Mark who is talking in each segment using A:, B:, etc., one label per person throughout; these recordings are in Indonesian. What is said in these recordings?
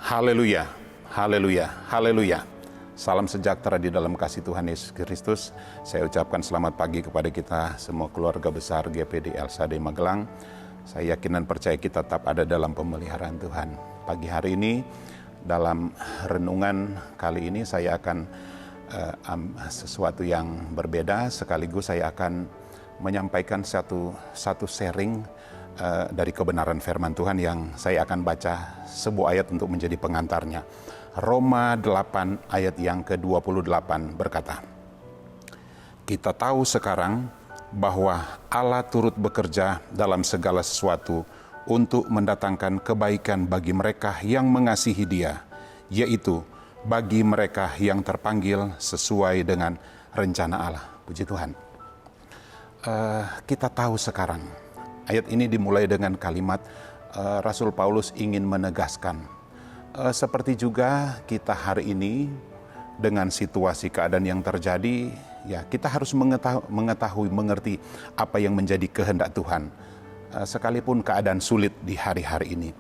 A: Haleluya, haleluya, haleluya. Salam sejahtera di dalam kasih Tuhan Yesus Kristus. Saya ucapkan selamat pagi kepada kita semua keluarga besar GPD LSAD Magelang. Saya yakin dan percaya kita tetap ada dalam pemeliharaan Tuhan. Pagi hari ini dalam renungan kali ini saya akan sesuatu yang berbeda. Sekaligus saya akan menyampaikan satu sharing dari kebenaran firman Tuhan yang saya akan baca sebuah ayat untuk menjadi pengantarnya. Roma 8 ayat yang ke-28 berkata, "Kita tahu sekarang bahwa Allah turut bekerja dalam segala sesuatu untuk mendatangkan kebaikan bagi mereka yang mengasihi Dia, yaitu bagi mereka yang terpanggil sesuai dengan rencana Allah." Puji Tuhan. Kita tahu sekarang. Ayat ini dimulai dengan kalimat Rasul Paulus ingin menegaskan. Seperti juga kita hari ini dengan situasi keadaan yang terjadi, ya kita harus mengetahui, mengerti apa yang menjadi kehendak Tuhan. Sekalipun keadaan sulit di hari-hari ini.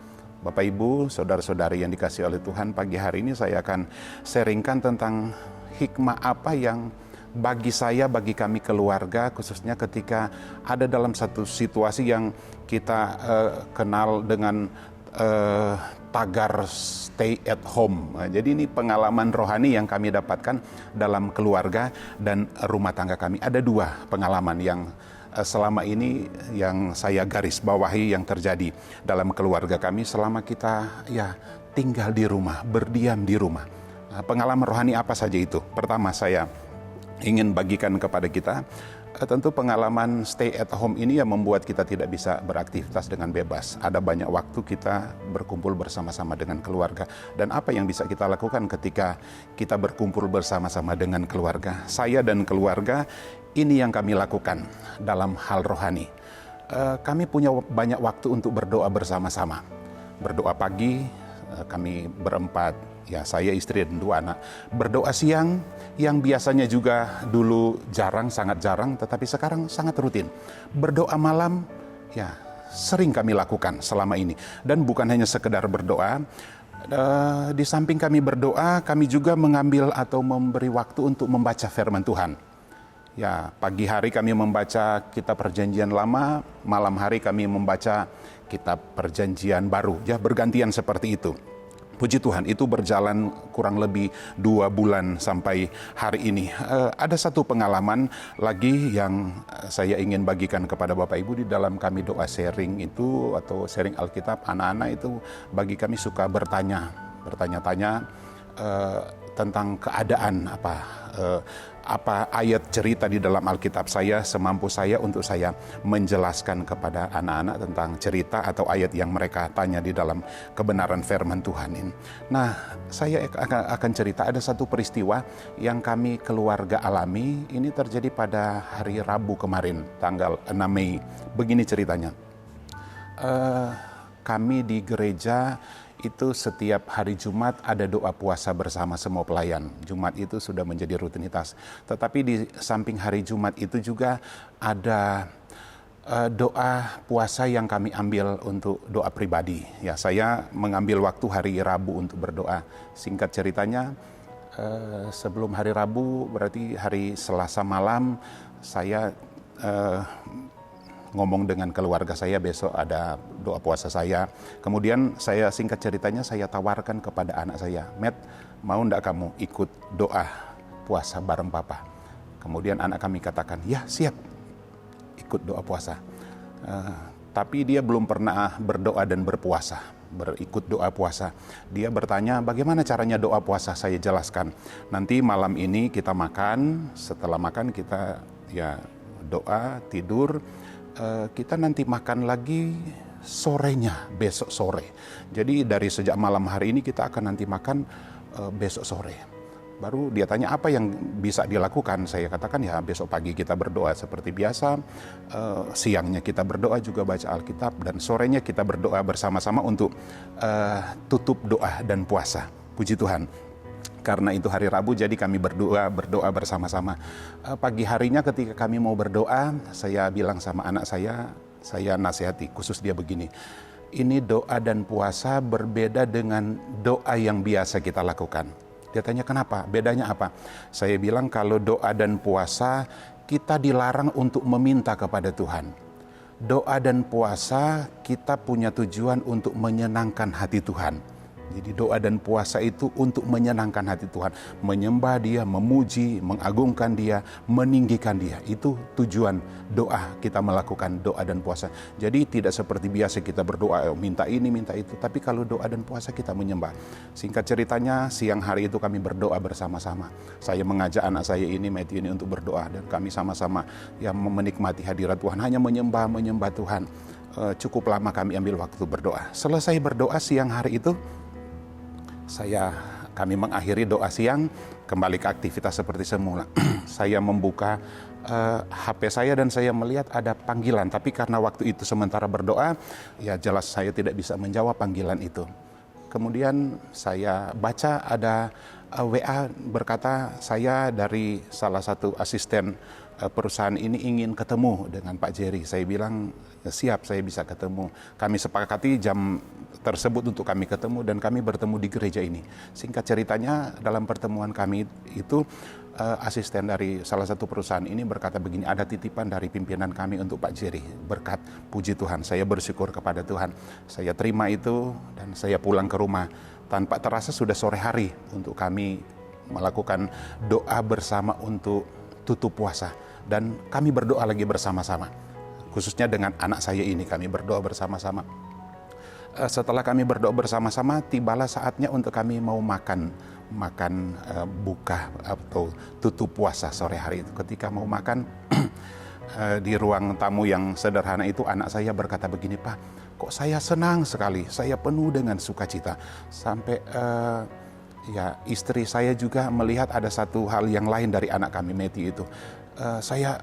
A: Bapak Ibu, saudara-saudari yang dikasihi oleh Tuhan, pagi hari ini saya akan sharingkan tentang hikmah apa yang bagi saya, bagi kami keluarga, khususnya ketika ada dalam satu situasi yang kita kenal dengan tagar stay at home. Jadi ini pengalaman rohani yang kami dapatkan dalam keluarga dan rumah tangga kami. Ada dua pengalaman yang selama ini yang saya garis bawahi yang terjadi dalam keluarga kami selama kita tinggal di rumah, berdiam di rumah. Pengalaman rohani apa saja itu? Pertama, saya ingin bagikan kepada kita, tentu pengalaman stay at home ini yang membuat kita tidak bisa beraktivitas dengan bebas. Ada banyak waktu kita berkumpul bersama-sama dengan keluarga. Dan apa yang bisa kita lakukan ketika kita berkumpul bersama-sama dengan keluarga? Saya dan keluarga, ini yang kami lakukan dalam hal rohani. Kami punya banyak waktu untuk berdoa bersama-sama. Berdoa pagi, kami berempat, saya, istri, dan dua anak. Berdoa siang, yang biasanya juga dulu sangat jarang, tetapi sekarang sangat rutin. Berdoa malam, sering kami lakukan selama ini. Dan bukan hanya sekedar berdoa, di samping kami berdoa, kami juga mengambil atau memberi waktu untuk membaca firman Tuhan. Pagi hari kami membaca kitab Perjanjian Lama, malam hari kami membaca kitab Perjanjian Baru. Bergantian seperti itu. Puji Tuhan, itu berjalan kurang lebih 2 bulan sampai hari ini. Ada satu pengalaman lagi yang saya ingin bagikan kepada Bapak Ibu di dalam kami doa sharing itu atau sharing Alkitab. Anak-anak itu bagi kami suka bertanya-tanya tentang keadaan apa ayat cerita di dalam Alkitab saya, semampu saya untuk saya menjelaskan kepada anak-anak tentang cerita atau ayat yang mereka tanya di dalam kebenaran firman Tuhan ini. Nah, saya akan cerita ada satu peristiwa yang kami keluarga alami. Ini terjadi pada hari Rabu kemarin, tanggal 6 Mei. Begini ceritanya. Kami di gereja itu setiap hari Jumat ada doa puasa bersama semua pelayan. Jumat itu sudah menjadi rutinitas. Tetapi di samping hari Jumat itu juga ada doa puasa yang kami ambil untuk doa pribadi. Saya mengambil waktu hari Rabu untuk berdoa. Singkat ceritanya, sebelum hari Rabu, berarti hari Selasa malam, saya ngomong dengan keluarga saya, besok ada doa puasa saya. Kemudian saya singkat ceritanya saya tawarkan kepada anak saya, "Matt, mau enggak kamu ikut doa puasa bareng Papa?" Kemudian anak kami katakan, "Ya, siap ikut doa puasa." Tapi dia belum pernah berdoa dan berpuasa, berikut doa puasa. Dia bertanya, "Bagaimana caranya doa puasa?" Saya jelaskan, "Nanti malam ini kita makan, setelah makan kita doa, tidur. Kita nanti makan lagi sorenya, besok sore. Jadi dari sejak malam hari ini kita akan nanti makan besok sore." Baru dia tanya apa yang bisa dilakukan. Saya katakan besok pagi kita berdoa seperti biasa, siangnya kita berdoa juga baca Alkitab, dan sorenya kita berdoa bersama-sama untuk tutup doa dan puasa. Puji Tuhan. Karena itu hari Rabu, jadi kami berdoa bersama-sama. Pagi harinya ketika kami mau berdoa, saya bilang sama anak saya nasihati, khusus dia begini, ini doa dan puasa berbeda dengan doa yang biasa kita lakukan. Dia tanya kenapa? Bedanya apa? Saya bilang kalau doa dan puasa kita dilarang untuk meminta kepada Tuhan. Doa dan puasa kita punya tujuan untuk menyenangkan hati Tuhan. Jadi doa dan puasa itu untuk menyenangkan hati Tuhan, menyembah Dia, memuji, mengagungkan Dia, meninggikan Dia. Itu tujuan doa, kita melakukan doa dan puasa. Jadi tidak seperti biasa kita berdoa, minta ini, minta itu. Tapi kalau doa dan puasa kita menyembah. Singkat ceritanya, siang hari itu kami berdoa bersama-sama. Saya mengajak anak saya ini, Matthew ini, untuk berdoa. Dan kami sama-sama yang menikmati hadirat Tuhan, hanya menyembah Tuhan. Cukup lama kami ambil waktu berdoa. Selesai berdoa siang hari itu, kami mengakhiri doa siang, kembali ke aktivitas seperti semula. Saya membuka HP saya dan saya melihat ada panggilan, tapi karena waktu itu sementara berdoa, ya jelas saya tidak bisa menjawab panggilan itu. Kemudian saya baca ada WA berkata, saya dari salah satu asisten perusahaan ini ingin ketemu dengan Pak Jerry. Saya bilang siap, saya bisa ketemu. Kami sepakati jam tersebut untuk kami ketemu dan kami bertemu di gereja ini. Singkat ceritanya dalam pertemuan kami itu asisten dari salah satu perusahaan ini berkata begini, ada titipan dari pimpinan kami untuk Pak Jerry. Berkat, puji Tuhan, saya bersyukur kepada Tuhan. Saya terima itu dan saya pulang ke rumah. Tanpa terasa sudah sore hari untuk kami melakukan doa bersama untuk tutup puasa. Dan kami berdoa lagi bersama-sama. Khususnya dengan anak saya ini kami berdoa bersama-sama. Setelah kami berdoa bersama-sama, tibalah saatnya untuk kami mau makan buka atau tutup puasa sore hari itu. Ketika mau makan di ruang tamu yang sederhana itu, anak saya berkata begini, Pak, kok saya senang sekali, saya penuh dengan sukacita. Sampai ya istri saya juga melihat ada satu hal yang lain dari anak kami, Matthew itu. Saya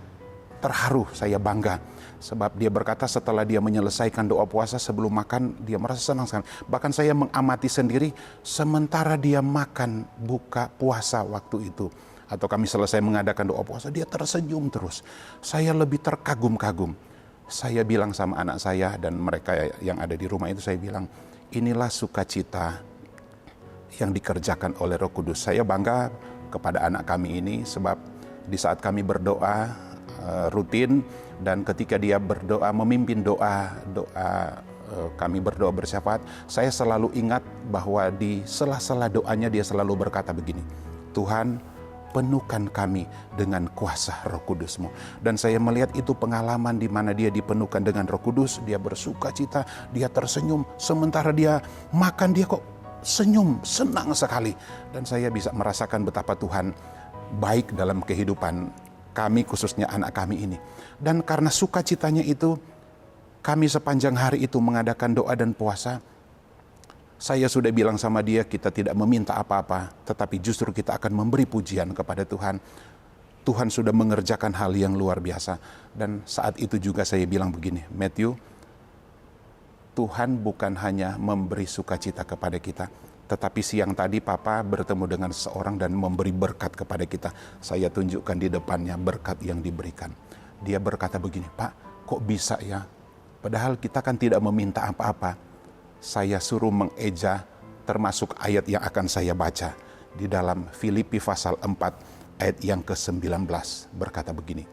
A: terharu, saya bangga. Sebab dia berkata setelah dia menyelesaikan doa puasa sebelum makan, dia merasa senang sekali. Bahkan saya mengamati sendiri sementara dia makan buka puasa waktu itu. Atau kami selesai mengadakan doa puasa, dia tersenyum terus. Saya lebih terkagum-kagum. Saya bilang sama anak saya dan mereka yang ada di rumah itu, saya bilang, inilah sukacita yang dikerjakan oleh Roh Kudus. Saya bangga kepada anak kami ini sebab di saat kami berdoa rutin dan ketika dia berdoa, memimpin doa kami berdoa bersyafaat, saya selalu ingat bahwa di sela-sela doanya dia selalu berkata begini, Tuhan, penuhkan kami dengan kuasa Roh Kudus-Mu. Dan saya melihat itu pengalaman di mana dia dipenuhkan dengan Roh Kudus, dia bersuka cita, dia tersenyum, sementara dia makan dia kok senyum, senang sekali. Dan saya bisa merasakan betapa Tuhan baik dalam kehidupan kami, khususnya anak kami ini. Dan karena sukacitanya itu, kami sepanjang hari itu mengadakan doa dan puasa. Saya sudah bilang sama dia, kita tidak meminta apa-apa, tetapi justru kita akan memberi pujian kepada Tuhan. Tuhan sudah mengerjakan hal yang luar biasa. Dan saat itu juga saya bilang begini, Matthew, Tuhan bukan hanya memberi sukacita kepada kita, tetapi siang tadi Papa bertemu dengan seseorang dan memberi berkat kepada kita. Saya tunjukkan di depannya berkat yang diberikan. Dia berkata begini, Pak, kok bisa ya? Padahal kita kan tidak meminta apa-apa. Saya suruh mengeja termasuk ayat yang akan saya baca. Di dalam Filipi pasal 4 ayat yang ke-19 berkata begini,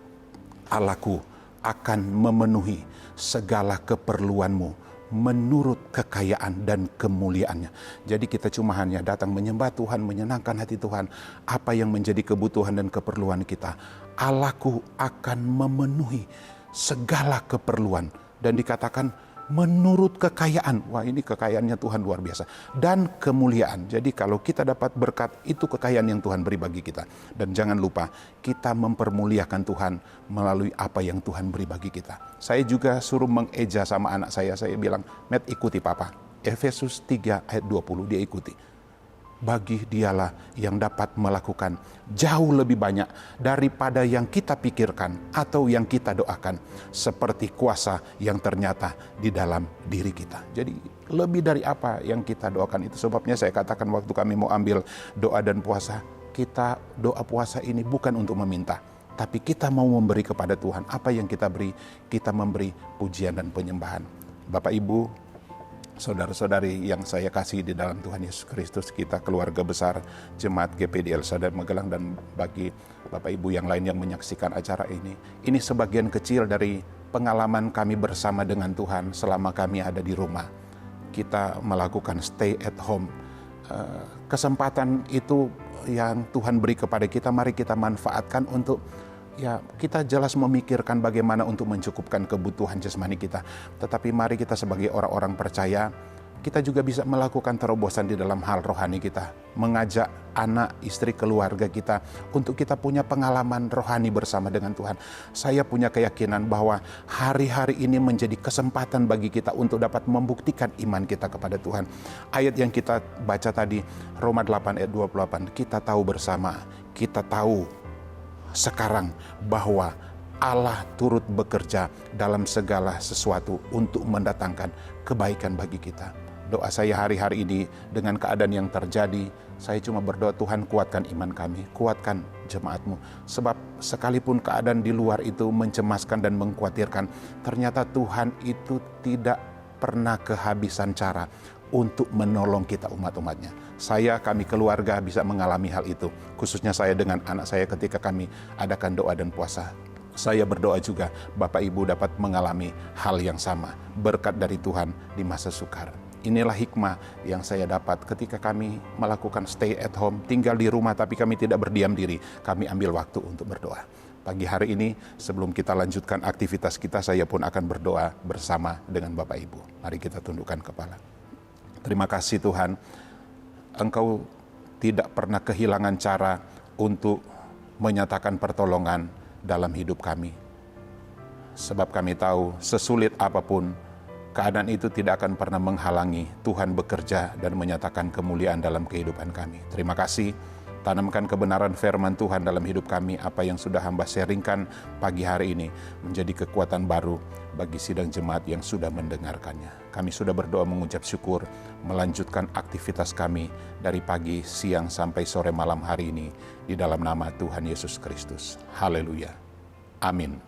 A: Allahku akan memenuhi segala keperluanmu menurut kekayaan dan kemuliaannya. Jadi kita cuma hanya datang menyembah Tuhan, menyenangkan hati Tuhan. Apa yang menjadi kebutuhan dan keperluan kita, Allahku akan memenuhi segala keperluan. Dan dikatakan menurut kekayaan. Wah, ini kekayaannya Tuhan luar biasa. Dan kemuliaan. Jadi kalau kita dapat berkat, itu kekayaan yang Tuhan beri bagi kita. Dan jangan lupa, kita mempermuliakan Tuhan melalui apa yang Tuhan beri bagi kita. Saya juga suruh mengeja sama anak saya bilang, Matt, ikuti Papa. Efesus 3 ayat 20, dia ikuti. Bagi dialah yang dapat melakukan jauh lebih banyak daripada yang kita pikirkan atau yang kita doakan, seperti kuasa yang ternyata di dalam diri kita. Jadi lebih dari apa yang kita doakan itu. Sebabnya saya katakan waktu kami mau ambil doa dan puasa, kita doa puasa ini bukan untuk meminta, tapi kita mau memberi kepada Tuhan. Apa yang kita beri, kita memberi pujian dan penyembahan. Bapak Ibu, Saudara-saudari yang saya kasih di dalam Tuhan Yesus Kristus, kita keluarga besar Jemaat GPDL Sadar Magelang dan bagi Bapak Ibu yang lain yang menyaksikan acara ini sebagian kecil dari pengalaman kami bersama dengan Tuhan selama kami ada di rumah. Kita melakukan stay at home. Kesempatan itu yang Tuhan beri kepada kita, mari kita manfaatkan untuk kita jelas memikirkan bagaimana untuk mencukupkan kebutuhan jasmani kita. Tetapi mari kita sebagai orang-orang percaya, kita juga bisa melakukan terobosan di dalam hal rohani kita. Mengajak anak, istri, keluarga kita untuk kita punya pengalaman rohani bersama dengan Tuhan. Saya punya keyakinan bahwa hari-hari ini menjadi kesempatan bagi kita untuk dapat membuktikan iman kita kepada Tuhan. Ayat yang kita baca tadi, Roma 8 ayat 28, kita tahu bersama, kita tahu sekarang bahwa Allah turut bekerja dalam segala sesuatu untuk mendatangkan kebaikan bagi kita. Doa saya hari-hari ini dengan keadaan yang terjadi, saya cuma berdoa, Tuhan kuatkan iman kami, kuatkan jemaat-Mu. Sebab sekalipun keadaan di luar itu mencemaskan dan mengkhawatirkan, ternyata Tuhan itu tidak pernah kehabisan cara untuk menolong kita umat-umatnya. Kami keluarga bisa mengalami hal itu. Khususnya saya dengan anak saya ketika kami adakan doa dan puasa. Saya berdoa juga Bapak Ibu dapat mengalami hal yang sama. Berkat dari Tuhan di masa sukar. Inilah hikmah yang saya dapat ketika kami melakukan stay at home. Tinggal di rumah tapi kami tidak berdiam diri. Kami ambil waktu untuk berdoa. Pagi hari ini sebelum kita lanjutkan aktivitas kita, saya pun akan berdoa bersama dengan Bapak Ibu. Mari kita tundukkan kepala. Terima kasih Tuhan, Engkau tidak pernah kehilangan cara untuk menyatakan pertolongan dalam hidup kami. Sebab kami tahu sesulit apapun, keadaan itu tidak akan pernah menghalangi Tuhan bekerja dan menyatakan kemuliaan dalam kehidupan kami. Terima kasih, tanamkan kebenaran firman Tuhan dalam hidup kami. Apa yang sudah hamba sharingkan pagi hari ini menjadi kekuatan baru bagi sidang jemaat yang sudah mendengarkannya. Kami sudah berdoa mengucap syukur, melanjutkan aktivitas kami dari pagi, siang, sampai sore malam hari ini di dalam nama Tuhan Yesus Kristus. Haleluya. Amin.